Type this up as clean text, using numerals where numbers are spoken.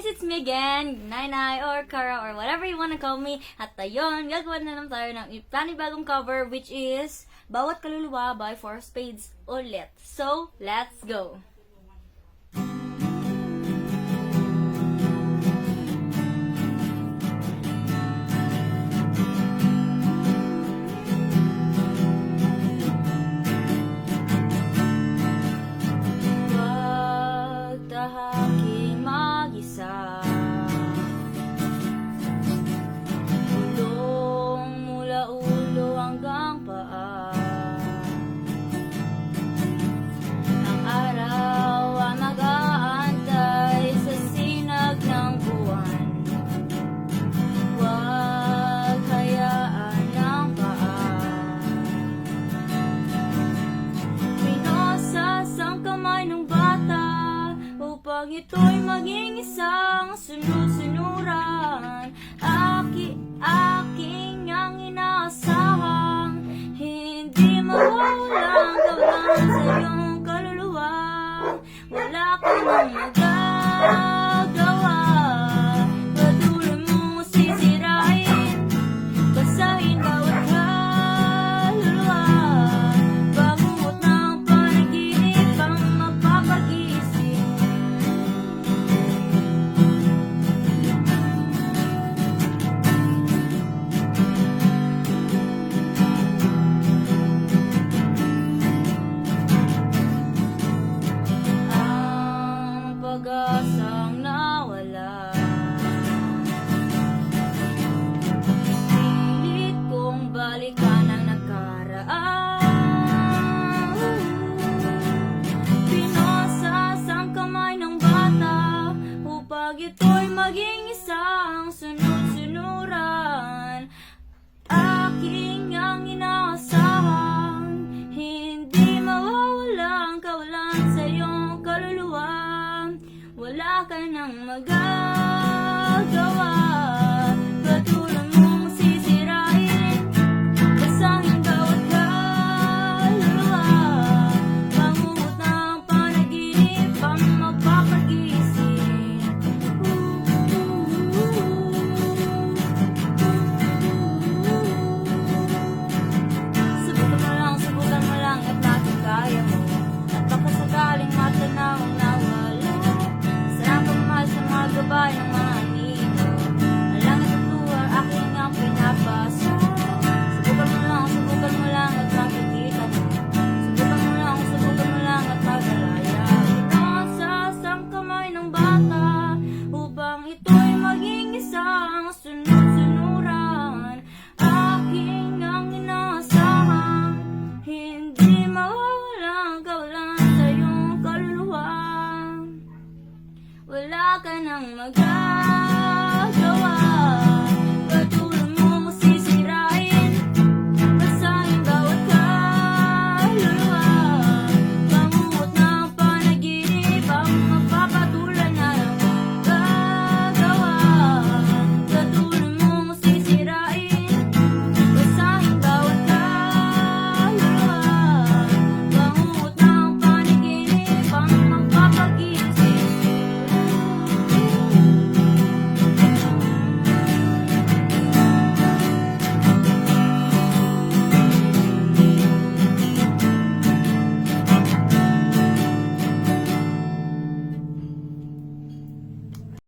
guys, it's me again, Nainay or Kara or whatever you wanna call me. At ayun, gagawa na naman tayo ng panibagong cover which is Bawat Kaluluwa by Four Spades ulit. So, let's go! Pag ito'y maging isang sunod-sunuran, aking ang inaasahang hindi mawawalang kawalan sa iyong kaluluwa. Wala ka nang magagawa, patuloy mong sisirain, basahin bawat kaluluwa. Bangungot ng panaginip ang mapapag-isip. Pag-asang nawala, pilit kong balikan ang nakaraan. Pinasas ang kamay ng bata upang ito'y maging isang sunod-sunuran. Aking ang inaasahang hindi mawawalang kawalan sa iyong kaluluwa. Wala ka nang magagawa, patuloy mong sisirain, basahin bawat kaluluwa. Bangungot ng panaginip ang magpapag-isip. Subukan mo lang at natin kaya mo. At baka sakaling matanaw ang nawala. Sa mga gabay ng mga anino, alang natutuwa aking ang pinapasa. Subukan mo lang at makikita mo. Subukan mo lang at magalaya. Pinasas ang kamay ng bata upang ito'y maging isang sunod-sunuran. Aking ang inaasahan, hindi mawawalang kawalan sa iyong kaluluwa. Wala ka nang magagawa.